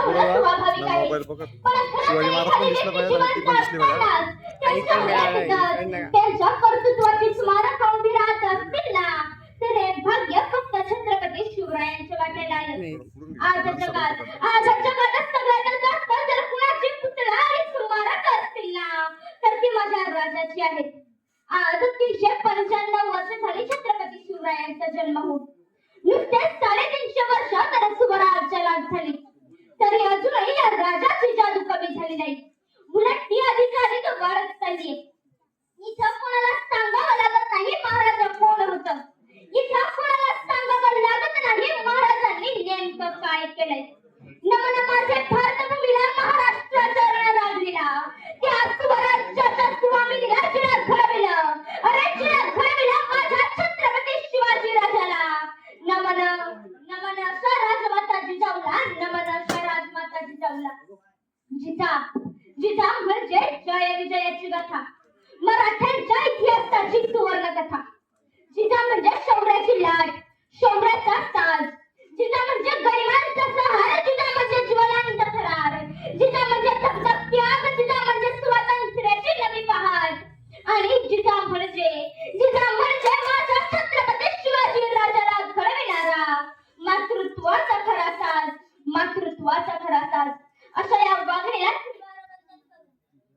थोडंसं पुढे जा ना, मोबाईल बघत शिवाजी महाराज पण दिसलं पाहिजे आणि ती पण दिसली पाहिजे. त्यांच्या कर्तृत्वाची स्मारक उभी राहत असतील ना, तर हे भाग्य फक्त छत्रपती शिवरायांच्या वाटेला आलं. आज जगात सगळ्यात जास्त जर कुणाची पुतळा आणि स्मारक असतील ना, तर ती माझ्या राजाची आहेत. आज 395 वर्ष झाली छत्रपती शिवरायांचा जन्म होऊन. नुकतेच 350 वर्ष तर स्वराज्याला लाट झाली, तरी अजूनही या राजाची जादू कमी झाली नाही. उलट ती अधिक वाढत चालली. इथं कोणाला सांगावं लागत नाही महाराज कोण होतं. इथं कोणाला सांगावं लागत नाही महाराजांनी नेमकं काय केलंय. नमन माझे भारतभूमीला महाराष्ट्राचा रण राजविला, त्या स्वराज्याचा स्वामी राजा घडविलं. अरे जिला घडविलं माझ्या छत्रपती शिवाजी राजाला. नमन नमन असा राजमाता जिजाऊला, नमन असा राजमाता जिजाऊला. जिजा म्हणजे जय विजयाची गाथा, मराठ्यांच्या इतिहासाची सुवर्ण कथा. जिजा म्हणजे शौर्याची लाट, शौर्याचा ताज. जिजा म्हणजे गरिमांचा सहारा, जिजा म्हणजे ज्वलंत थरार. जिजा म्हणजे धगधग त्याग, जिजा म्हणजे स्वातंत्र्याची नवी पहाट. आणि जिजा म्हणजे माझ्या छत्रपती शिवाजी राजाला घडविणारा मातृत्वाचा खरा साज, मातृत्वाचा खरा साज. अशा या वाघिणीला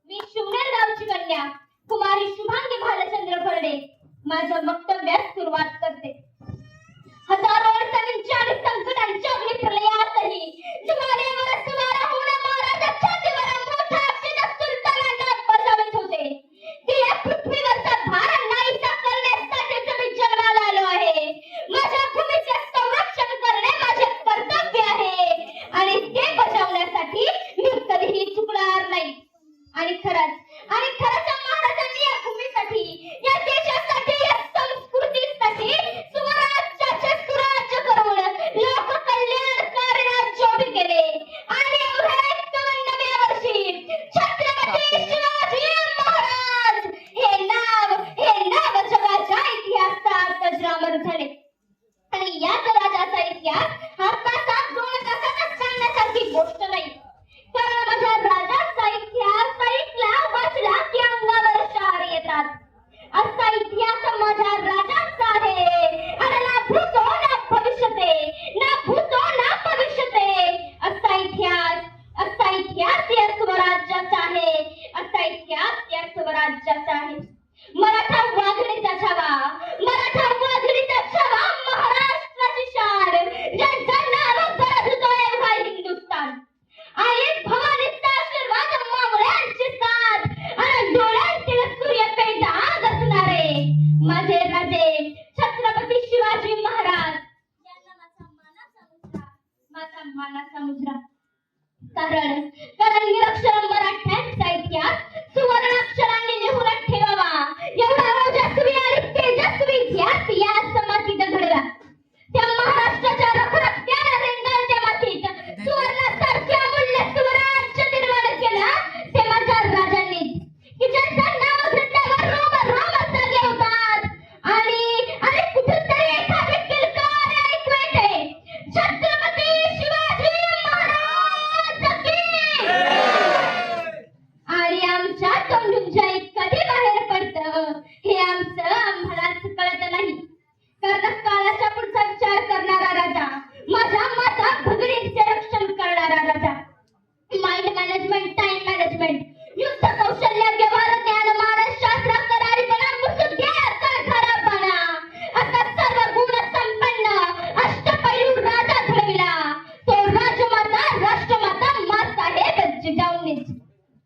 मी शिवनेर गावची कन्या कुमारी शुभांगी भालचंद्र खर्डे माझ्या वक्तव्यास सुरुवात करते. हजारो अडचणींच्या आणि संकटांच्या अग्निप्रलयातही ज्वालेवर स्वार होऊन महाराजाच्या जीवाला मोठा अक्षर सुलतानांना बजावत होते. की या पृथ्वीवरचा भार नाहीसा करण्यासाठीच मी जन्माला आलो आहे. माझ्या भूमीचे संरक्षण करणे माझे कर्तव्य आहे आणि ते बजावण्यासाठी मी कधीही चुकणार नाही. आणि खरंच महाराजांनी या भूमीसाठी, या देशासाठी, या संस्कृतीसाठी स्वराज्याचे सुराज्य करून लोक कल्याणकारी राज्य उभे केले. आणि एवढ्या 51व्या वर्षी छत्रपती शिवाजी महाराज हे नाव जगाच्या इतिहासात अजरामर झाले. आणि याच राजाचा इतिहास हा तासात 2 तासात सांगण्यासारखी गोष्ट नाही. कारण माझ्या राजाचा इतिहास ऐकला वाचला की अंगावर शहार येतात. असा इतिहास माझ्या राजाचा आहे. आणि ना भूतो ना भविष्यते, ना भूतो ना भविष्यते. असा इतिहास या स्वराज्याचा आहे. असा इतिहास या स्वराज्याचा आहे. मराठा वाघिणीचा छावा, मराठा वाघिणीचा छावा, महाराष्ट्राची शान, ज्यांचं नाव गरजतोय एवढा हिंदुस्थान. आई भवानीचा आशीर्वाद, मावळ्यांची साथ आणि डोळ्यांतील सूर्यपेठ आग असणारे माझे राजे छत्रपती शिवाजी महाराज यांना माझा मानाचा मुजरा. कारण निरक्षर मराठ्यांचा इतिहास सुवर्णाक्षरांनी लिहून ठेवावा एवढा ओजस्वी आणि तेजस्वी इतिहास या मातीत घडला. त्या महाराष्ट्राच्या रखरखत्या रेंगाळत्या मातीत सुवर्णासारख्या अमूल्य स्वराज्य निर्माण केला ते माझ्या राजांनी, की ज्यांचं नाव घेतल्यावर रोम जागे होतात. आणि कुठेतरी एखादी किलकार ऐकू येते, छत्रपती शिवाजी महाराज की. आणि आमच्या तोंडून जय कधी बाहेर पडतं हे आम्हालाच कळत नाही. कारण काळाच्या पुढचा विचार करणारा राजा, माझ्या माता भगिनींचे रक्षण करणारा राजा. माइंड मॅनेजमेंट, टाइम मॅनेजमेंट, युद्ध कौशल्य, व्यवहार ज्ञान, मानसशास्त्र, करारीपणा, मुत्सद्दी, कारखानापणा असा सर्व गुण संपन्न अष्टपैलू राजा घडविला तो राजमाता, राष्ट्रमाता माँसाहेब जिजाऊंनीच.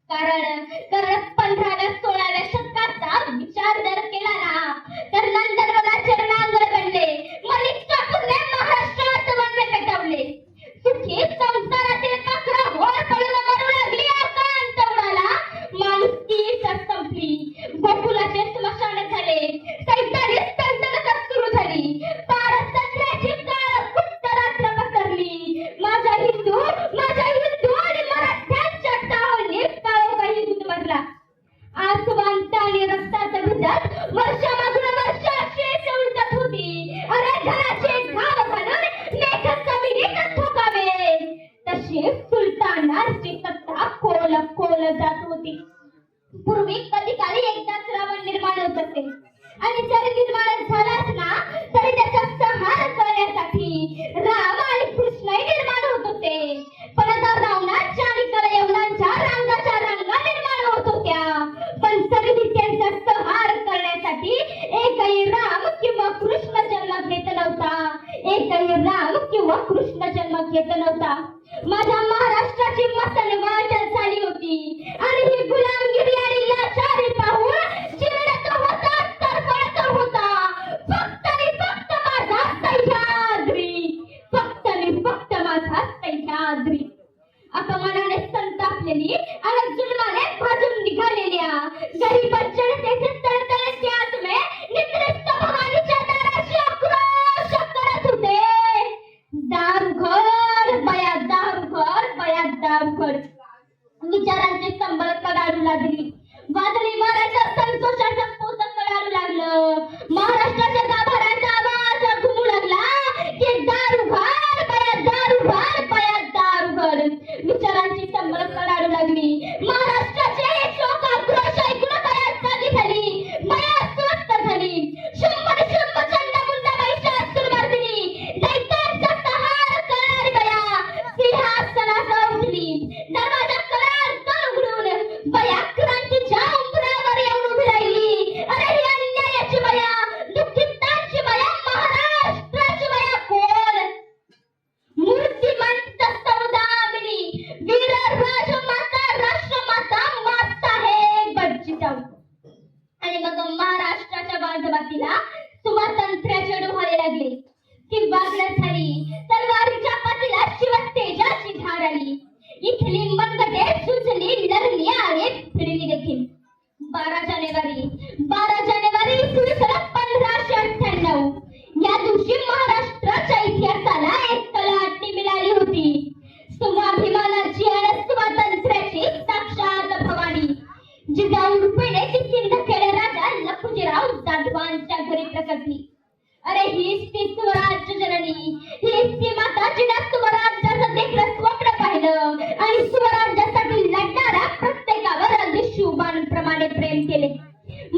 कारण 15व्या 16व्या शतकाचा विचार जर केला ना, तर नंदनवनाचे रणांगण बनले, मलिक ठाकूरने महाराष्ट्रात वनवे पेटवले. सुखी संसारातील पाखरं होळ पळून मरू लागली, आकांत उडाला, माणुसकी संपली, गोकुलाचे स्मशान झाले, सैतानी सल्तनत सुरू झाली, पारतंत्र्याची काळकुट्ट रात्र पसरली. माझ्या हिंदू आणि मराठ्यांच्या टाळणी काळोखाही दूध भरला. आसवांत आणि रक्तात भिजत औरंगजेब सुलतानाची सत्ता खोल जात होती. पूर्वी कधी काळी एकदाच रावण निर्माण होत असे आणि जरी निर्माण झालाच ना तरी त्याचा संहार करण्यासाठी राम आणि कृष्णही निर्माण होत होते. पण आता रावणाच्या आणि कलयवनांच्या रांगाच्या रांगा निर्माण होत होत्या. पण तरीही त्यांचा संहार करण्यासाठी एकही राम किंवा कृष्ण जन्म घेत नव्हता. एकही राम किंवा कृष्ण जन्म घेत नव्हता. माझ्या महाराष्ट्राची मसन वाटत झाली होती आणि ही गुलामगिरी आणि लाचारी पाहून चिरडत होता, तडफडत होता. फक्त आणि फक्त माझा सह्याद्री, फक्त आणि फक्त माझा सह्याद्री. अपमानाने संतापलेली आणि जुलमाने भाजून निघालेल्या गरीब जनतेचे तळतळते आत्मे निद्रिस्त भवानीच्या दाराशी आक्रोश करत होते. दारुघर बया दारुघर बया दारुघर. विचारांचे संबळ कडाडू लागली. वादळी वाऱ्याच्या संतोषाचं पोत कडाडू लागलं. महाराष्ट्राच्या गाभाऱ्याचा आवाज घुमू लागला की दारुघर बया दारुघर बया दारुघर. विचारांची संबळ कडाडू लागली. महाराष्ट्राचे शोक आक्रोश ऐकून बया जागी झाली, बया स्वस्त झाली. शुंभ शुंभ चंड मुंड महिषासुरमर्दिनी दैत्यांचा संहार करणारी बया सिंहासनावर उठली. दरवाजा उघडून बया क्रांतीच्या उंबरावर येऊन उभी राहिली. अरे ही अन्यायाची बया, दुःखितांची बया, महाराष्ट्राची बया कोण? मूर्तिमंत सौदामिनी वीर राजमाता राष्ट्रमाता मासाहेब जिजाऊ. आणि मग महाराष्ट्राच्या बाजबातीला स्वातंत्र्याचे डोहाळे लागले. ती वागणं झाली. तलवारीच्या पाठीला शिवतेजाची धार आली. इथली मनगटे सुजली, लढली आणि फिरली देखील. 12 जानेवारी इसवी सन 1598 या दिवशी महाराष्ट्राच्या इतिहासाला एक कलाटणी मिळाली होती. स्वाभिमानाची आणि स्वातंत्र्याची साक्षात भवानी जिजाऊ रुपेने ती सिंदखेड राजा लखुजीराव जाधवांच्या घरी प्रकटली. अरे हीच ती स्वराज्य जननी, हीच ती माता जिने स्वराज्याचं देखणं स्वप्न पाहिलं आणि स्वराज्यासाठी लढणाऱ्या प्रत्येकावर अगदी शिवबांप्रमाणे प्रेम केले.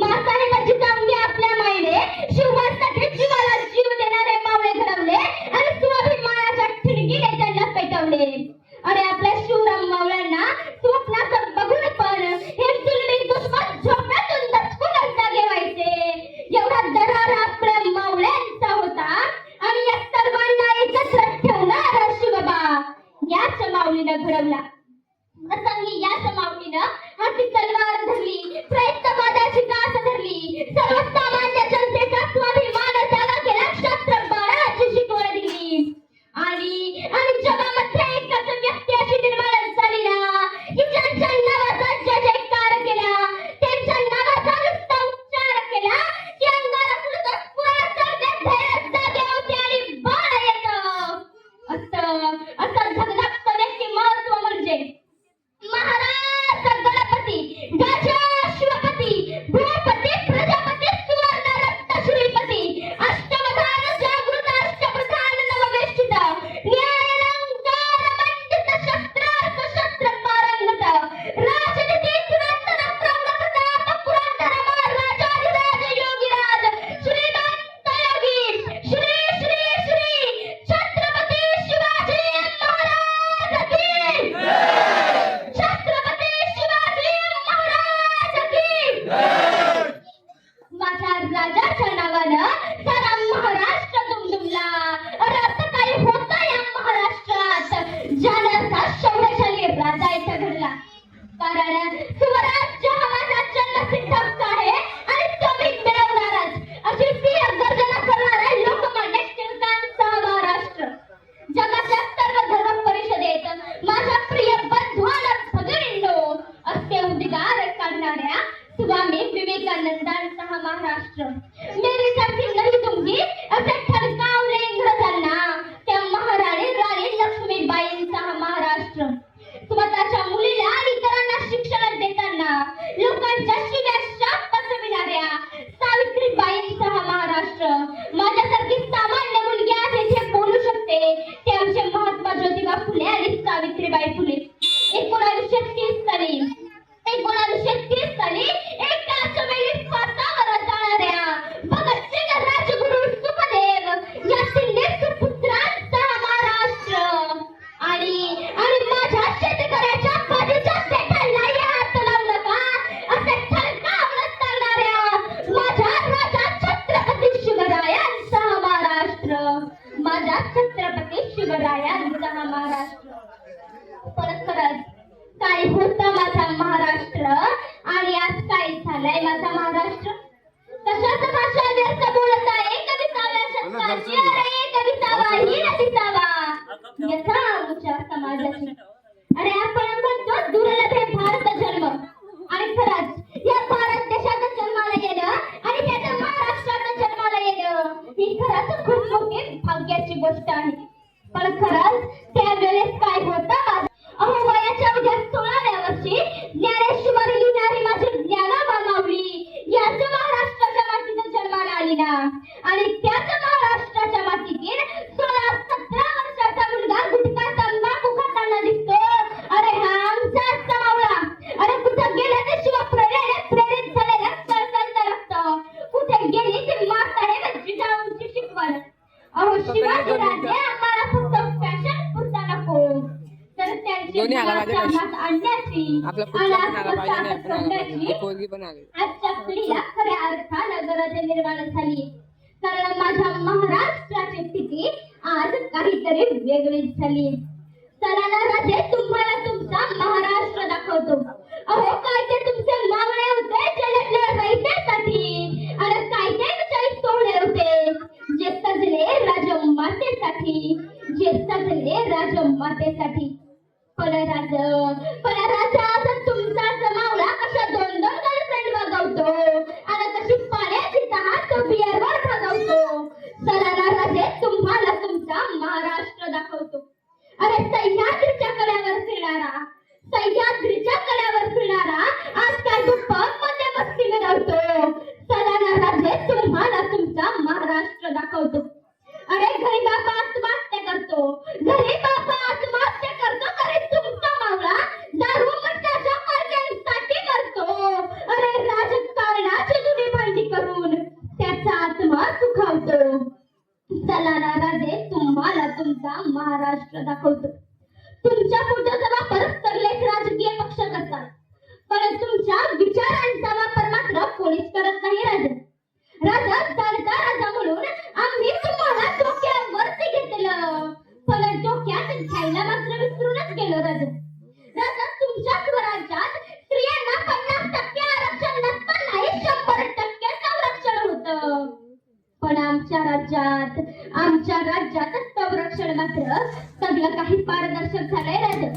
मासाहेब जिजाऊंनी आपल्या मायेने शिवबांसाठी जीवाला जीव देणारे मावळे घडवले आणि स्वाभिमानाच्या ठिणगीने त्यांना पेटवले. अरे आपल्या शिवराम मावळ्यांना स्वप्नात बघून पण हे जुलमी दुश्मन झोपेतून दचकून जागे व्हायचे. एवढा दरार आपल्या मावळ्यांचा होता आणि या सर्वांना एकत्र ठेवणारा शिवबा याच माऊलीनं घडवला. प्रसंगी याच माऊलीनं हाती तलवार धरली, प्रयत्नवादाची कास धरली, सर्वसामान्य जनतेचा स्वाभिमान जागा केला, शस्त्र बाळाची शिकवण दिली. आणि जगामध्ये एकच व्यक्ती अशी निर्माण झाली ना की ज्यांच्या नावाचा जय जयकार केला, त्यांच्या नावाचा नुसता उच्चार केला की अंगाला फुलत धैर्य जागे होते आणि बाळ येतं. असं धगधगतं व्यक्तिमत्व म्हणजे महाराज गणपती, गजा शिवपती, भूपती, प्रजापती, सुवर्ण रक्त श्रीपती, अष्टवधान जागृत अष्टप्रधान नववेष्टित, न्यायालंकार मंडित शस्त्रास्त्र शस्त्र पारंगत, राजनीती पुरंदर प्रौढ प्रताप पुरंदर राजाधिराज योगीराज श्रीमंत योगी श्री श्री श्री छत्रपती शिवाजी महाराज की छत्रपती शिवाजी महाराज की. माझ्या राजाच्या नावानं सारा महाराष्ट्र दुमदुमला. असं काही होतं या महाराष्ट्रात ज्यानं असा शौर्यशाली राजा इथं घडला. कारण स्वराज्य हा माझा जन्मसिद्ध हक्क आहे आणि तो मी मिळवणारच अशी सिंह गर्जना करणारा लोकमान्य टिळकांचा महाराष्ट्र. जगाच्या सर्व धर्म परिषदेत माझ्या प्रिय बंधू आणि भगिनींनो असे उद्गार काढणाऱ्या स्वामी विवेकानंदांचा हा महाराष्ट्र. मेरी साथी नहीं दूंगी असे ठणकावले इंग्रजांना त्या महाराणी राणी लक्ष्मीबाईंचा हा महाराष्ट्र. स्वतःच्या मुलीला आणि इतरांना शिक्षण देताना लोकांच्या शिव्या शाप पचविणाऱ्या सावित्रीबाईंचा हा महाराष्ट्र. माझ्यासारखी सामान्य मुलगी आज इथे बोलू शकते ते आमचे महात्मा ज्योतिबा फुले आणि सावित्री पण खरंच काय होता माझा महाराष्ट्र आणि आज काय झालाय माझा महाराष्ट्र. कशाचं भाषा व्यर्थ बोलत आहे कविता शतकाची, अरे कविता ही नदीचावा यथा आमच्या समाजाची. अरे आपण म्हणतो दुर्लभ आहे भारत जन्म, आणि खरंच या भारत देशात जन्माला येणं आणि त्याच्या महाराष्ट्रात जन्माला येणं ही खरंच खूप मोठी भाग्याची गोष्ट आहे. पण खरंच त्यावेळेस काय होतं, अहो वयाच्या उद्या 16व्या वर्षी ज्ञानेश्वरी लिहिणारी माझी ज्ञानोबा माऊली याच महाराष्ट्राच्या मातीत जन्माला आली ना, आणि त्याच महाराष्ट्राच्या मातीतील 16-17 वर्षाचा मुलगा गुटखा तंबाखू खाताना दिसतो. अरे हा आमचाच मावळा. अरे कुठं गेला ते प्रेरित झालेला चळचळतं रक्त, कुठे गेली ती माताहेब जिजाऊंची शिकवण. अहो शिवाजी राजे आम्हाला फक्त फॅशन पुरता नको, तर त्यांची आणण्याची आजच्या पिढीला खऱ्या अर्थानं गरज निर्माण झाली. कारण माझ्या महाराष्ट्राची स्थिती आज काहीतरी वेगळीच झाली. चला ना राजे, तुम्हाला तुमचा महाराष्ट्र दाखवतो. अहो काय ते तुमचे मागणे होते जलदल्या रयतेसाठी, आणि काय ते विचारी सोहळे होते जे सजले राजमातेसाठी, जे सजले राजमातेसाठी. पण राजा आता तुमचाच मावळा कशा 2-2 गर्लफ्रेंड वागवतो, आणि कशी पाण्याची तहान तो बिअरवर भागवतो. चला ना राजे, तुम्हाला तुमचा महाराष्ट्र दाखवतो. अरे सह्याद्रीच्या कड्यावर फिरणारा, सह्याद्रीच्या कड्यावर फिरणारा आज काय तू मध्ये मस्ती मिळवतो. चला ना राजे, तुम्हाला तुमचा महाराष्ट्र दाखवतो. अरे घरी बाबा आत्महत्या करतो, घरी बाबा आत्महत्या करतो, घरी तुमचा मावळा दारू मट्टाच्या मार्गांसाठी करतो. अरे राजकारणाची जुनी भांडी करून त्याचा आत्मा सुखावतो. चला ना राजे, तुम्हाला तुमचा महाराष्ट्र दाखवतो. तुमच्या फोटोचा वापर सगळेच राजकीय पक्ष करतात, पण तुमच्या विचारांचा वापर मात्र कोणीच करत नाही. राजा जाणता राजा म्हणून आम्ही तुम्हाला डोक्यावरती घेतलं, पण डोक्यात घ्यायला मात्र विसरूनच गेलो. राजा तुमच्या स्वराज्यात स्त्रियांना 50% आरक्षण नसतानाही 100% संरक्षण होतं. पण आमच्या राज्यात संरक्षण मात्र सगळं काही पारदर्शक झालंय.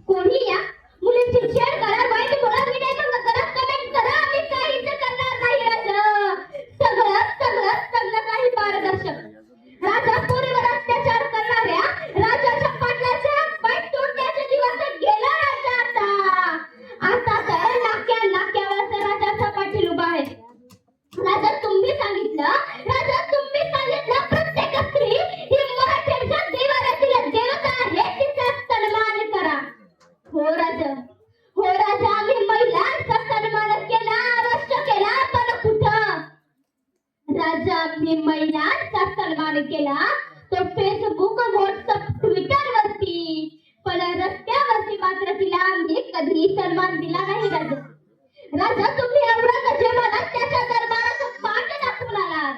कोणी या मुलींची छेड करा, वाईट बोला, व्हिडिओ करा, कमेंट करा, आम्ही काहीच करणार नाही. सगळं काही पारदर्शक. राजा पोरीवर अत्याचार करणाऱ्या राजाच्या पाटलाच्या पाय तोडण्याचे दिवस गेला. आता तर नाक्यावर राजाचा पाटील उभा आहे. राजा तुम्ही सांगितलं प्रत्येक स्त्री ही मराठ्यांच्या देवाऱ्यातील देवता आहे, तिचा सन्मान करा. हो राजा आम्ही महिलांचा सन्मान केला, अवश्य केला, पण कुठं राजा आम्ही महिलांचा सन्मान केला तो फेसबुक, व्हॉट्सअप, ट्विटर वरती, पण रस्त्यावरती मात्र तिला आम्ही कधी सन्मान दिला नाही. राजा तुम्ही औरंगजेबाला त्याच्या दरबारात पाठ दाखवून आलात.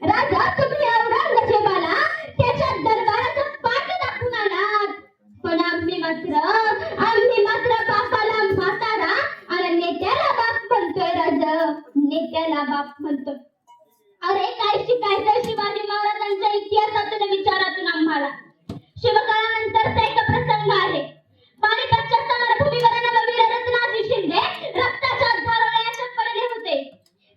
राजा तुम्ही औरंगजेबाला त्याच्या दरबारात पाठ दाखवून आलात, पण आम्ही मात्र बापाला म्हातारा आणि नेत्याला बाप म्हणतोय. नेत्याला बाप म्हणतोय. अरे काय शिकायचं शिवाजी महाराजांच्या इतिहासातून, विचारातून आम्हाला. शिवकाळानंतरचा एक प्रसंग आहे. पानिपतच्या समरभूमीवर नववीर रत्नाजी शिंदे रक्ताच्या धारोळ्यात पडले होते.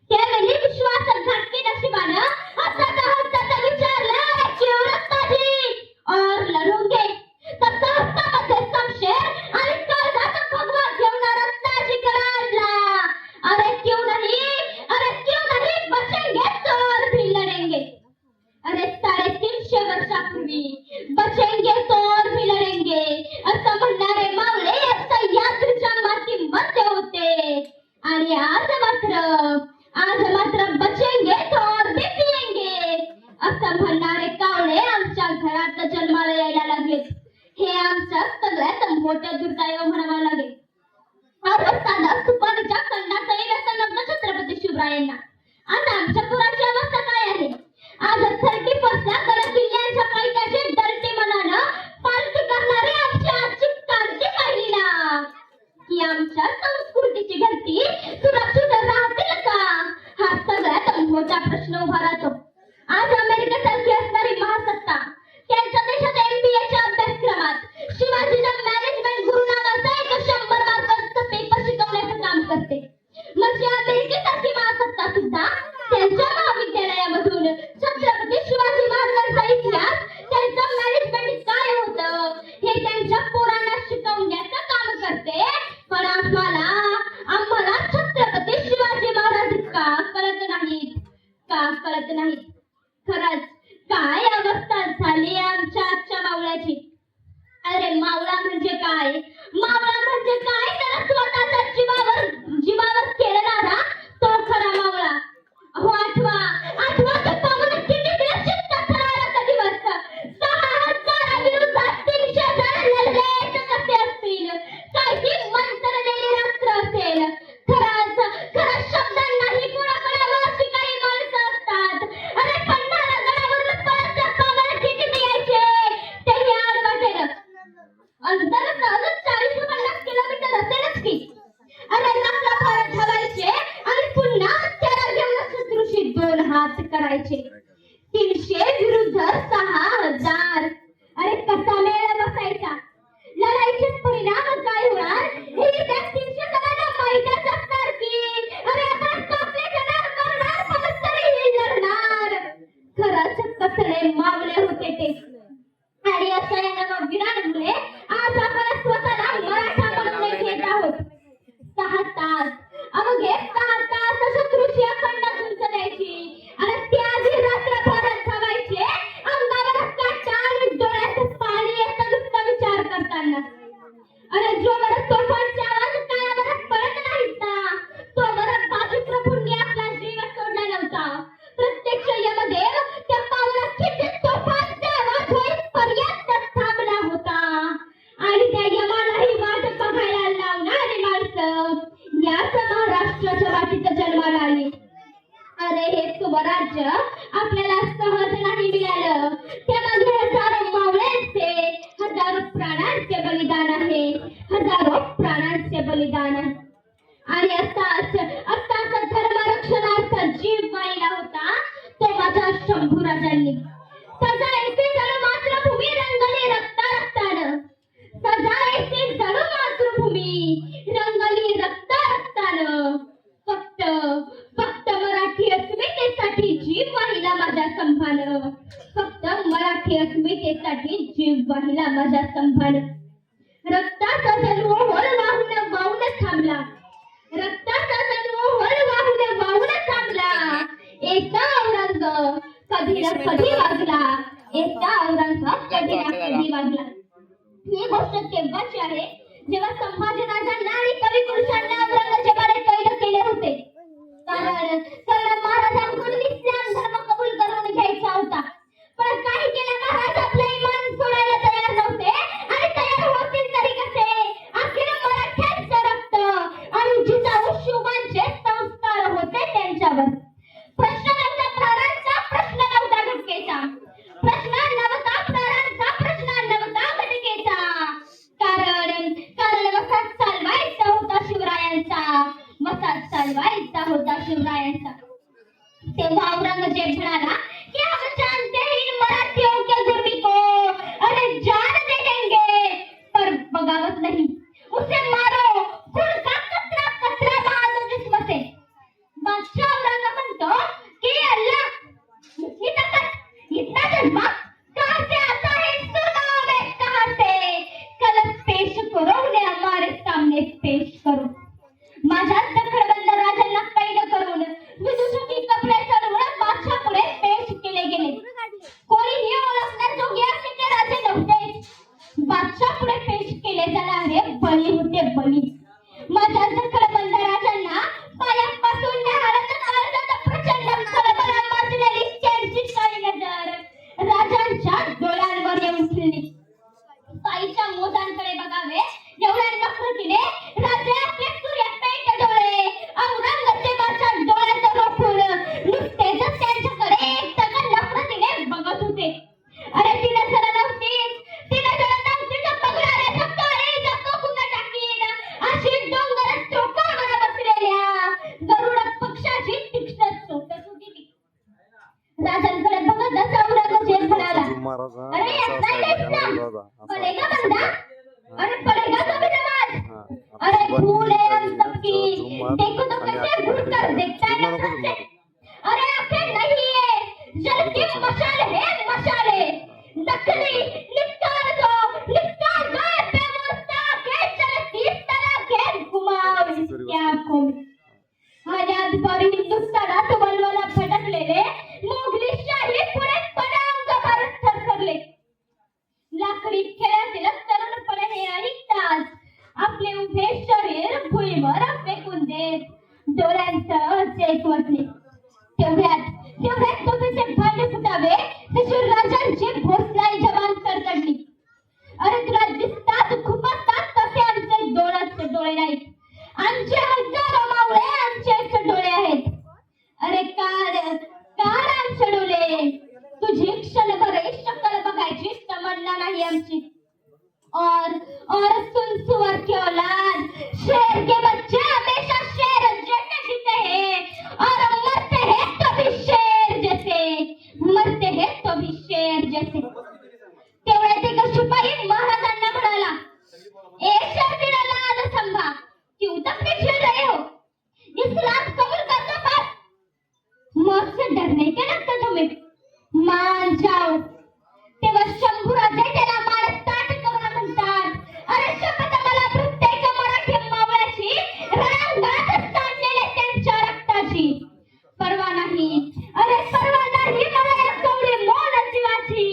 त्यावेळी विश्वासघातकी नशिबानं हसता विचारलं, अरे क्यों रत्नाजी और लढूंगे. तसा हस्तामध्ये शमशेर आणि काळजात भगवा घेऊन रत्नाजी कराडला. अरे क्यों नहीं बचेंगे तो और भी लढेंगे. अरे 350 वर्षापूर्वी बचेंगे तो और भी लढेंगे असं म्हणणारे मावळे सह्याद्रीच्या मातीमध्ये होते. आणि आज मात्र बचेंगे तो और भी पिएंगे असं म्हणणारे कावळे आमच्या घरात जन्माला यायला लागलेत. हे आमचं सगळ्यात मोठं दुर्दैव म्हणावं लागेल. साधा सुपारीच्या कंडाचंही व्यसन नव्हतं छत्रपती शिवरायांना. आता आमच्या पुराची अवस्था काय आहे? आज 30% गड किल्ल्यांच्या पायथ्याशी डरटी मनानं पालखी करणारे आमची आजची काय, मावळा म्हणजे काय, त्याला स्वतःच्या जीवावर खेळणारा तो खरा मावळा. अहो आठवा तो पावन किती दिवस ठराला दिवस 6,000 विरोधात 300 जण लढले तर कसे असतील, काय ती मंत्रलेली रात्र असेल. खरा शब्दांनाही पुढं करावं अशी काही माणसं असतात. अरे पंढरा गडावरून परत त्या पावला किती यायचे तेही आड वाटेल. अंतरच 40-50 किलोमीटर असेलच की. अरे नसला फार धावायचे आणि पुन्हा त्याला घेऊन शत्रूशी 2 हात करायचे. 300 विरुद्ध 6,000. अरे कसा मेळ बसायचा. लढाईचे परिणाम काय होणार हे त्या 300 जणांना माहीतच असणार की. अरे आपण कापले जाणार, मरणार, पण तरीही लढणार. खरंच कसले मावळे होते ते. आणि अशा या नववीरांमुळे आज आपण स्वतःला मराठा म्हणून घेत आहोत. 6 तास, अवघे 6 तास शत्रूची अखंड झुंज द्यायची आणि त्याआधी रात्रभर धावायचे. अंगावर काटा आणि डोळ्यात पाणी येतं नुसता विचार करताना. अरे जोवर तोफांचे आवाज कानावरात पडत नाहीत ना तोवर बाजीप्रभूंनी आपला जीव सोडला नव्हता. प्रत्यक्ष यमदेव त्या पावला किती तोफांचे आवाज होईपर्यंत थांबला होता. आणि त्या यमालाही वाट बघायला लावणारी माणसं याच महाराष्ट्राच्या वाटीत जन्माला आली. अरे हे स्वराज्य आपल्याला सहज नाही मिळालं. त्यामध्ये हजारो मावळ्यांचे, हजारो प्राणांचे बलिदान आहे. हजारो प्राणांचे बलिदान आहे. आणि असाच धर्मरक्षणार्थ जीव वाहिला होता तो माझ्या शंभूराजांनी. सजायचे जणू मातृभूमी रंगली रक्तानं. सजायचे जणू मातृभूमी रंगली रक्तानं. फक्त मराठी अस्मितेसाठी जीव वाहिला माझ्या स्तंभानं. फक्त मराठी अस्मितेसाठी जीव वाहिला माझ्या स्तंभानं. रक्ताचा जन्म होल वाहून थांबला. रक्ताचा जन्म होल वाहून थांबला. एका औरंग कधी ना कधी वाजला. एका औरंग कधी ना कधी वाजला. ही गोष्ट तेव्हाची आहे जेव्हा संभाजीराजांना आणि कवी पुरुषांना औरंगजेबाने कैद केले होते. कारण महाराजांकडून इस्लाम धर्म कबूल करून घ्यायचा होता. पण काही केलं महाराज आपले इमान सोडायला तयार नव्हते. आणि तयार होतील तरी कसे. अखेर मराठ्यांचं रक्त आणि जिजाऊ शिवबांचे संस्कार होते त्यांच्यावर. प्रश्न नव्हता प्राणांचा, प्रश्न नव्हता घटकेचा. प्रश्न नव्हता प्राणांचा, प्रश्न नव्हता घटकेचा. कारण वसात चालवायचा होता शिवरायांचा. वसात चालवायचा होता शिवरायांचा. तेव्हा औरंगजेब म्हणाला की हम जानते हैं इन मराठियों के जुर्मी को, अरे जान दे देंगे पर बगावत नहीं. उसे मारो, खून का कतरा कतरा बहा दो जिस्म से. बादशाह औरंग म्हणतो की अल्लाह इतनी ताकत, इतना जज्बा कहां से आता है. सुनाओ मैं कहां से. कल पेश करो उन्हें हमारे सामने पेश करो. माझ्या दखलबंद राजांना कैद करून विदुषकी कपडे चढवून बादशाहपुढे पेश केले गेले. कोणीही ओळखण्याजोगे असे ते राजे नव्हते. बादशाहपुढे पेश केले जाणारे बळी होते, बळी. माझ्या दखलबंद राजांना पायापासून न्याहाळत प्रचंड खळबळ माजलेली त्यांची काळी नजर राजांच्या डोळ्यांवर येऊन ठेवली. पायीच्या मोजांकडे बघावे एवढ्या नफरतीने राजे आपले सूर्यपेट डोळे औरंगजेबाच्या डोळ्यात रोखून नुसतेच त्यांच्याकडे एकटक नफरतीने बघत होते. अरे ती नजर नव्हतीच बघणारे काळे जखम टाकीन अशी डोंगर भुईवर फेकून देत डोळ्यांचं चेक वाटले. तेवढ्यात तोफेचे भांडे फुटावे तशी राजांची भोसलाई जवान कडकडली. अरे तुला दिसतात खुपसतात तसे आमचे डोळे नाहीत. आमचे हजारो मावळे आमचे डोळे आहेत. अरे काढ आमचे डोळे. तुझी क्षणभर शक्कल बघायची तमन्ना नाही आमची. और सुन सुअर की औलाद, शेर के बच्चे हमेशा शेर जैसे जीते हैं और मरते हैं तो भी शेर जैसे. तेवढ्यात एक शिपाई महाराजांना म्हणाला, ए शर्मिला लाल संभा, क्यों तक नहीं झेल रहे हो? इस्लाम कबूल करना बस. मौत से डरने के लगता तुम्हें? मान जाओ. तेव्हा शंभूराजे त्याला मारत ताट करून म्हणतात, अरे शपथ मला प्रत्येक मराठी मावळ्याची रणांगणातच सांडलेल्या त्यांच्या रक्ताची पर्वा नाही. अरे पर्वा नाही मला या कवडी मोल जीवाची.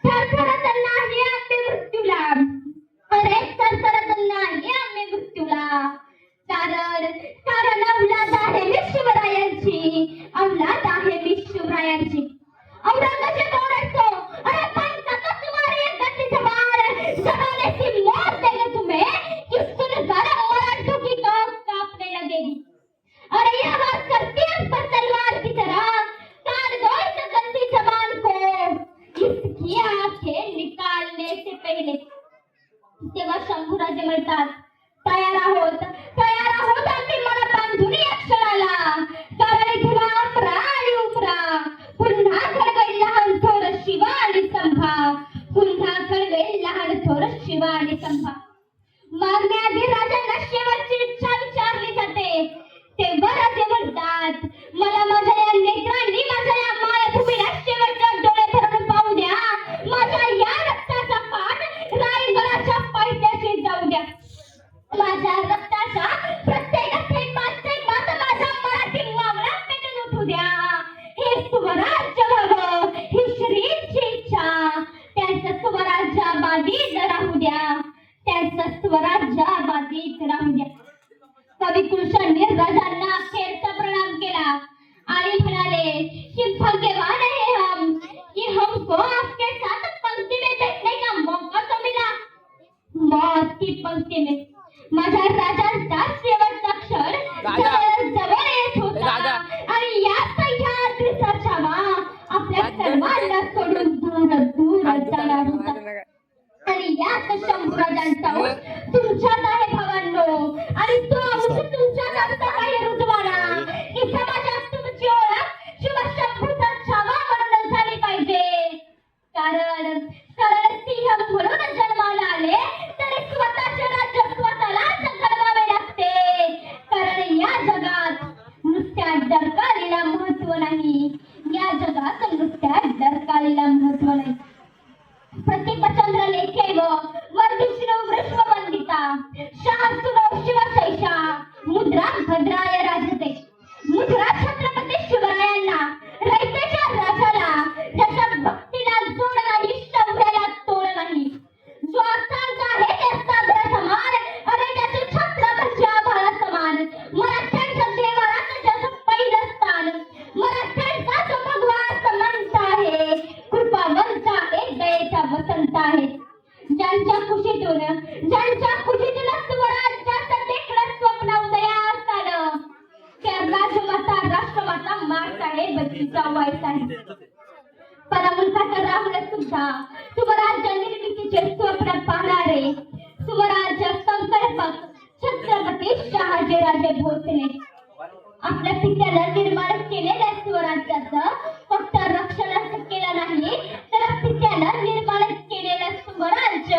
थरथरत नाही आम्ही मृत्यूला. अरे थरथरत नाही आम्ही मृत्यूला. कारण औलाद आहे मी शिवरायांची. औलाद आहे मी शिवरायांची. औरंगजेब ओरडतो, अरे पंचाचा तुम्हारी एक गति जबान जबाने सी मौत देगा तुम्हें कि सुनकर मराठों की कौम कांपने लगेगी. अरे ये आवाज करती है पर तलवार की तरह, काट दो इस गंदी जबान को इसकी आंखें निकालने से पहले. तेव्हा शंभूराजे म्हणतात, तयार आहोत आम्ही मला बांधून या क्षणाला. कारण इथे वापरा आणि उपरा. पुन्हा घडवेल लहान थोर शिवा आणि संभा. पुन्हा घडवेल लहान थोर शिवा आणि संभा. मागण्याआधी राजांना शेवटची इच्छा विचारली जाते. तेव्हा राजे म्हणतात, मला माझ्या या नेत्रांनी माझ्या या मायभूमीला शेवटच्या डोळे भरून पाहू द्या. माझ्या या रक्ताचा पाठ रायगडाच्या पायथ्याशी जाऊ द्या. माझ्या रक्ताचा प्रत्येक थेंबात माझ्या मराठी मावळा पेटून उठू द्या. हे स्वराज्य व्हावं ही श्रींची इच्छा. त्यांचं स्वराज्य आबादीत राहू द्या. त्यांचं स्वराज्य आबादीत राहू द्या. कवी कुलशंनी राजांना अखेरचा प्रणाम केला आणि म्हणाले की भाग्यवान है हम कि हमको आपके साथ पंक्ति में बैठने का मौका तो मिला. मौत की पंक्ति में माझ्या राजांचा शेवटचा क्षण जवळ येत होता आणि या सह्याद्रीचा छावा आपल्या सर्वांना सोडून दूर जाणार होता. आणि याच शंभूराजांचा तुमच्यात आहे भावांनो. आणि तो अंश तुमच्यात असता काही रुजवाना की समाजात तुमची ओळख शिव शंभूचा छावा म्हणून झाली पाहिजे. कारण सिंह म्हणून जन्माला आले तरी स्वतःचे राज्य स्वतःलाच घडवावे लागते. कारण या जगात नुसत्या डरकाळीला महत्व नाही. या जगात नुसत्या डरकाळीला महत्व नाही. प्रतिपचंद्र लेखेव वर्धिष्णु वृषभवंदिता शाहसुनो शिवशैषा मुद्रा भद्राय राजते. मुद्रा छत्रपती शिवरायांना रयतेच्या राजाला ज्याच्या भक्तीला जोड नाही शौर्याला तोड नाही. जो असांत आहे त्या सागरा समान अरे ज्याचे छत्र म्हणजे आभाळा समान. मराठ्यांच्या देवारात ज्याचं पहिलं स्थान. मराठ्यांचा जो भगवा समंत आहे कृपावंत आहे दयेचा वसंत आहे. ज्यांच्या कुशीतून स्वराज्याचं देखणं स्वप्न उदयास आलं त्या राजमाता राष्ट्रमाता माँसाहेब जिजाबाईच आहे. परमुलकाचा राहुल सुद्धा स्वराज्य निर्मितीचे स्वप्न पाहणारे स्वराज्य संकल्पक छत्रपती शहाजीराजे भोसले. आपल्या पित्याला निर्माण केलेल्या स्वराज्याचं फक्त रक्षणच केलं नाही तर पित्याला निर्माण केलेलं स्वराज्य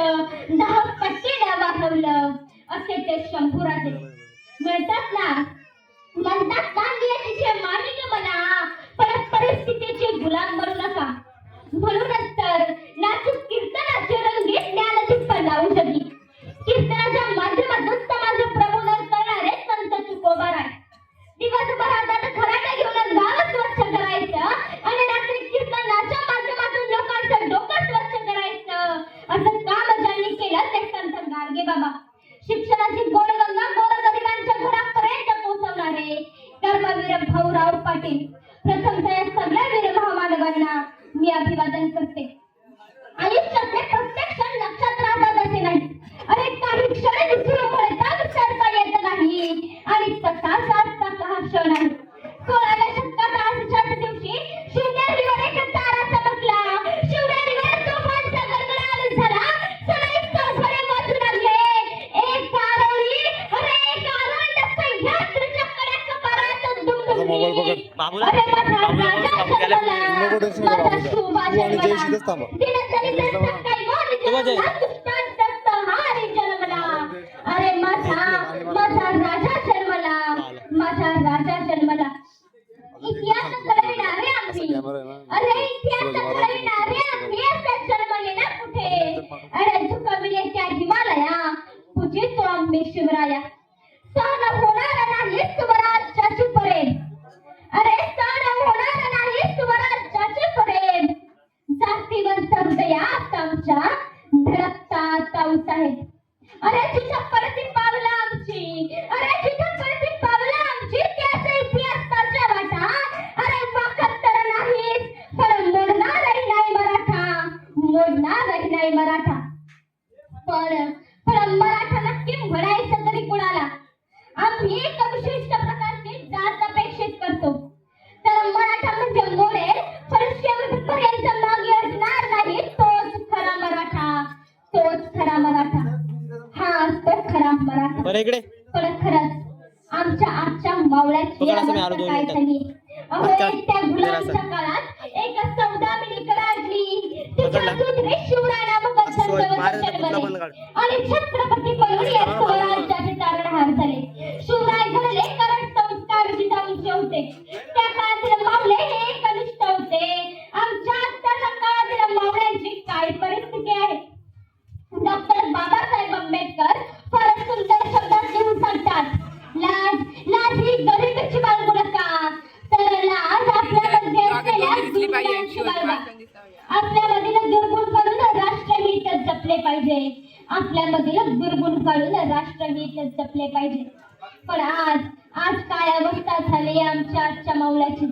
10 पटीने वाढवलं असे ते शंभूराजे म्हणतात. नियतीचे मालिक बना पण परिस्थितीचे गुलाम बनू नका. म्हणूनच तर नाचूक कीर्तनाचे रंगीत ज्ञानदीप लावू शकी. कीर्तनाच्या माध्यमातून समाज प्रबोधन करणारे संत तुकोबाराय. दिवसभर हातात खराटा घेऊन गाव स्वच्छ करायचं आणि रात्री कीर्तनाच्या माध्यमातून लोकांचं डोकं स्वच्छ करायचं असं काम ज्यांनी केलं ते संत गाडगे बाबा. शिक्षणाची गोडगंगा गोरगरिबांच्या भाऊराव पाटील. प्रथमतः या सगळ्या वीर महामानवांना मी अभिवादन करते. आयुष्यातले प्रत्येक क्षण लक्षात राहतात असे नाही. अरे काही क्षण विसरून पडतात, विसरता येत नाही. आणि तसाच आजचा हा क्षण आहे. 16व्या शतकात आजच्याच दिवशी शिवनेरीवर एक तारा चमकला. शिवनेरीवर तोफांचा गडगडाट झाला. सनई चौफरे वाजू लागले. एक आरोळी, अरे एक आरोळी सह्याद्री चक्कड्या कपारात मोबाईल दुमदुमली. बघत अरे माझा राजा जन्मला, माझा शोभा जन्मला. दिनचरीत सकाळी मोर दुष्टांत संहारी जन्मला. अरे माझा राजा जन्मला, माझा राजा जन्मला. इतिहास घडविणारे आम्ही, अरे इतिहास घडविणारे आम्ही असे जन्मले ना कुठे. अरे झुकविले त्या हिमालया, पूजितो आम्ही शिवराया. सहन होणार नाही स्वराज्याची परेड, अरे सहन होणार नाही स्वराज्याची परेड. जातीवंत हृदयात आमच्या धडकतात आऊसाहेब. अरे जिथं पडती पावलं आमची, अरे जिथं पडती पावलं आमची, त्याच इतिहासाच्या वाटा. अरे वाकत तर नाहीच, पण मोडणारही नाही मराठा, मोडणारही नाही मराठा. पण मराठा नक्की म्हणायचं तरी कुणाला? आम्ही एक विशिष्ट प्रकारची जात अपेक्षित करतो. तर मराठा म्हणजे मोडेल, पण शेवटपर्यंत मागे असणार नाही. तोच खरा मराठा, तोच खरा मराठा. हा तो खरा मराठा. पण खरंच आमच्या आजच्या मावळ्याची अवस्था काय झाली. अहो त्या गुलामच्या काळात एक सौदामिनी काढली. तिच्या सुंदरी शिवराय नामक आणि छत्रपती पळून या स्वराज्याचे तारणहार झाले. शिवराय घडले कारण संस्कार जिजाऊंचे होते. त्या काळातील मावळे हे कनिष्ठ होते. आमच्या आत्ताच्या काळातील मावळ्यांची काय परिस्थिती आहे. डॉक्टर बाबासाहेब आंबेडकर फार सुंदर शब्दात लिहून सांगतात, लाज लाज ही गरिबीची बाळगू नका, तर लाज आपल्यामध्ये असलेल्या दुर्गुणांची बाळगा. आपल्यामधील दुर्गुण काढून राष्ट्रहित जपले पाहिजे. आपल्यामधील दुर्गुण काढून राष्ट्रहित जपले पाहिजे. पण आज काय अवस्था झाली आमच्या आजच्या मावळ्याची.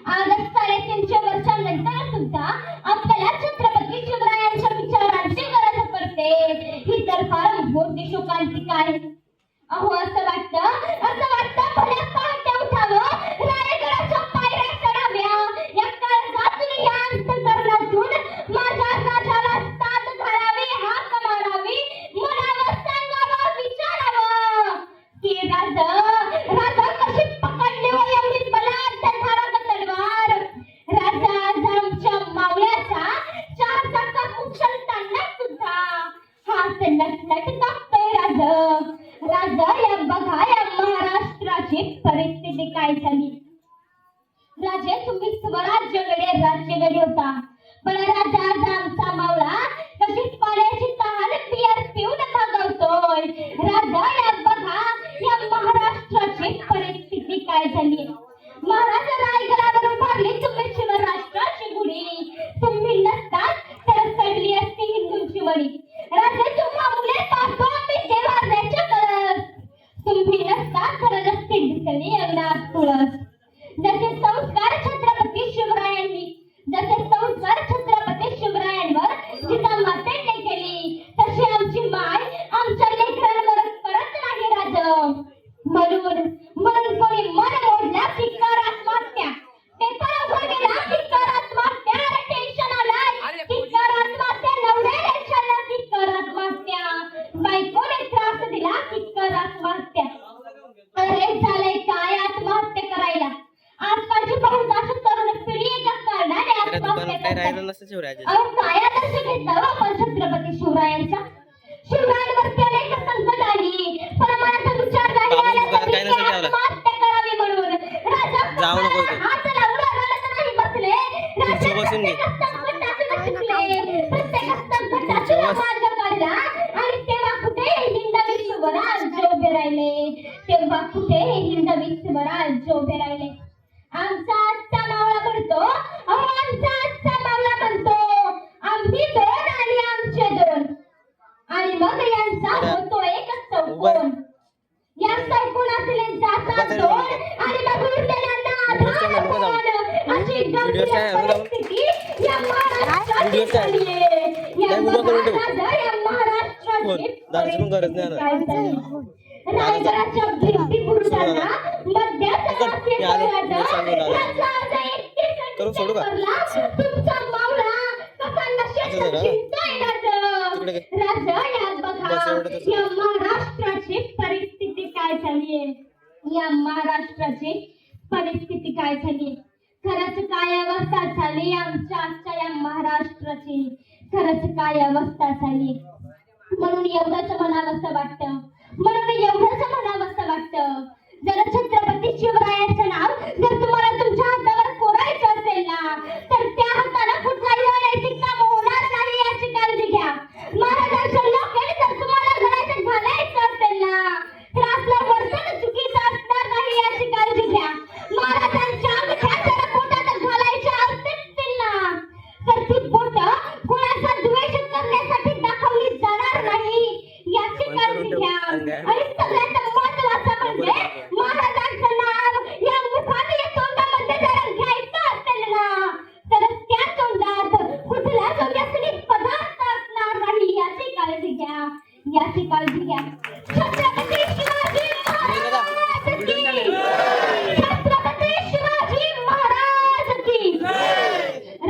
आज 350 वर्षांनंतर सुद्धा आपल्याला छत्रपती शिवरायांच्या विचारांची गरज पडते. ही तर फार मोठी शोकांतिका आहे. अहो असं वाटतं भल्या पहाटे उठावं, रायगडाच्या पायऱ्या चढाव्या. या काळजातून या अंतःकरणातून माझ्या राजाला साथ घालावी, हाक मारावी, म्हणावं, सांगावं, विचारावं की राजा कशी पकडली हो एवढी बलाढ्य धारक तलवार. राजा आज आमच्या मावळ्याचा 4 चाका उचलताना सुद्धा हात नटनट कापतोय. राजा या बघा या महाराष्ट्राची परिस्थिती काय झाली. राजे तुम्ही स्वराज्याकडे राज्याकडे होता, पण राजा आज आमचा मावळा कशी पाण्याची तहान पिऊन भागवतोय. राजा या बघा या महाराष्ट्राची परिस्थिती काय झाली. महाराज रायगडावर उभारली तुम्ही शिवराष्ट्राची गुढी. तुम्ही नसतात तर चढली असती हिंदूंची वडी. राजे तुम्हा मुले पाहतो आम्ही देवाऱ्याच्या कळस. तुम्ही नसतात तर नसती दिसली अंगणात तुळस. जसे संस्कार छत्रपती शिवरायांनी शिवरायांवर जिजामातेने केली, तशी आमची माय आमच्या लेकरांवर करत नाही राज. म्हणून कोणी मन मोडला की कर आत्महत्या. पेपर वर गेला की कर आत्महत्या. अरे टेन्शन आलाय की कर आत्महत्या. नवऱ्याने विचारलं की कर आत्महत्या. बायकोने त्रास दिला की कर आत्महत्या. अरे झालंय काय आत्महत्या करायला. आजकालची बहुतांश तरुण पिढी एका कारणाने आत्महत्या करतात. अहो काय आदर्श घेतला आपण छत्रपती शिवरायांचा. शिवरायांवरती अनेक संकट आली, पण मनाचा विचार नाही आत्महत्या करावी म्हणून. राजा हात लावून रडत नाही बसले. प्रत्येक मार्ग काढला. आणि तेव्हा कुठे हिंदवी स्वराज उभे राहिले. आमचा आजचा मावळा म्हणतो, आमचा आजचा मावळा म्हणतो, आम्ही 2 आणि आमचे 2. आणि मग यांचा होतो एकच चौकोन. या चौकोनातील जाता 2 आणि मग उरलेल्यांना गंभीर परिस्थिती या महाराष्ट्राची झालीये. या महाराष्ट्राची रायगडाच्या भिंती बुडताना मध्यस्थानाचे तुमचा मावळा कसा नशेत चिंताय राजा. यात बघा या महाराष्ट्राची परिस्थिती काय झालीये. या महाराष्ट्राची परिस्थिती काय झाली. खरंच काय अवस्था झाली आमच्या आजच्या या महाराष्ट्राची. खरंच काय अवस्था झाली. म्हणून एवढंच म्हणावंसं वाटतं. म्हणून एवढंच म्हणावंसं वाटतं. जर छत्रपती शिवरायांचं नाव जर तुम्हाला तुमच्या हातावर कोरायचं असेल ना तर त्या हाताला कुठलाही अनैतिक काम होणार नाही याची काळजी घ्या. महाराजांचं लोकेल जर तुम्हाला घरात घालायचं असेल ना तर आपलं वर्तन चुकीचं असणार नाही याची काळजी घ्या. महाराजांच्या अंगठ्या जर पोटात घालायच्या असतील ना तर ती बोट कोणाचा द्वेष करण्यासाठी दाखवली जाणार नाही याची काळजी घ्या. आणि सगळ्यात महत्त्वाचं म्हणजे महाराजांचं नाव या मुखात या तोंडामध्ये जर घ्यायचं असेल ना तर त्या तोंडात कुठलाच व्यसनी पदार्थ असणार नाही याची काळजी घ्या. याची काळजी घ्या. छत्रपती शिवाजी महाराज की. छत्रपती शिवाजी महाराज की.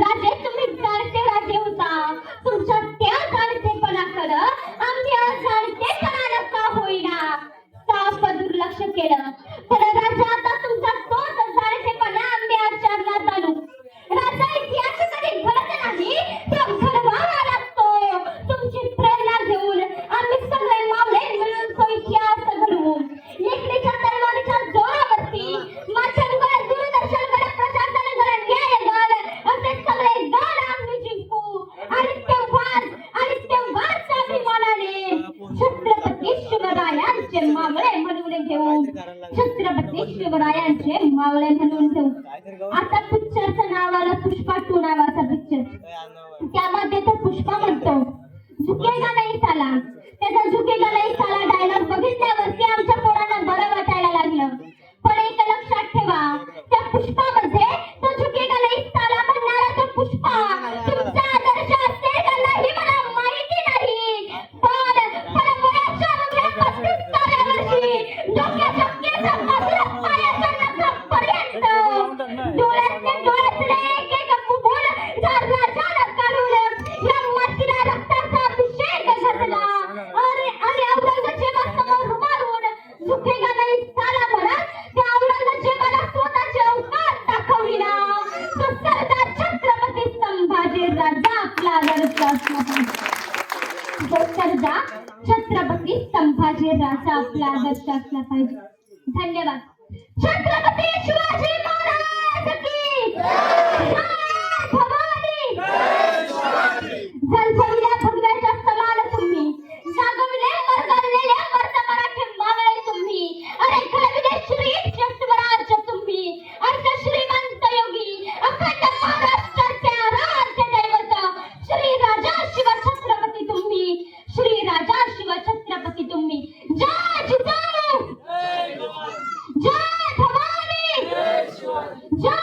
राजे तुम्ही जाणते राजे होता. तुमच्या त्या जाणतेपणाकडं आम्ही अजाणतेपणानं का होईना साफ दुर्लक्ष केलं. पण राजा आता तुमचा तोच जाणतेपणा आम्ही आचरणात आणू. राजा इतिहास कधी घडत नाही तो घडवावा लागतो. तुमची प्रेरणा घेऊन आम्ही सगळे मावळे मिळून तो इतिहास घडवू. लेखणीच्या तलवारीच्या जोरावरती माध्यमगड, दूरदर्शनगड, प्रशासनगड, न्यायगड असे सगळे गड आम्ही जिंकू. आणि तेव्हाच अभिमानाने छत्रपती शिवरायांचे मावळे म्हणून घेऊ. छत्रपती शिवरायांचे मावळे म्हणून घेऊ. आता पिक्चरचं नाव आलं पुष्पा 2 नावाचा पिक्चर. त्यामध्ये तो पुष्पा म्हणतो झुकेगा नाही साला. त्याचा झुकेगा नाही साला डायलॉग बघितल्यावरती आमच्या पोरांना बरं वाटायला लागलं. पण एक लक्षात ठेवा त्या पुष्पामध्ये तो झुकेगा नाही साला म्हणणारा तो पुष्पा तुमचा आदर्श असेल का नाही मला माहिती नाही. पण वयाच्या अवघ्या 35 वर्षी डोक्याच्या केसापासून पायाच्या नखापर्यंत डोळ्यातले एक एक बुबुळ राजानं काढून या मातीला रक्ताचा अभिषेक घातला. आणि औरंगजेबासमोर मारून झुकेगा नाही साला म्हणत त्या औरंगजेबाला स्वतःची अवकाश दाखवला. तो सरदार छत्रपती संभाजी राजा आपला आदर्श असला पाहिजे. तो सरदार छत्रपती संभाजी राजा आपला आदर्श असला पाहिजे. धन्यवाद. छत्रपती शिवाजी महाराज की. जय भवानी. झणझणील्या भगव्याच्या समान तुम्ही जागविले मरगळलेले मर्द मराठी मावळे तुम्ही. अरे घडविले श्री स्वराज्य तुम्ही. अर्थ श्रीमंत योगी अखंड महाराष्ट्राचे आराध्य दैवत श्री राजा शिव छत्रपती तुम्ही. श्री राजा शिव छत्रपती तुम्ही. जय जिजाऊ. जय भवानी. जय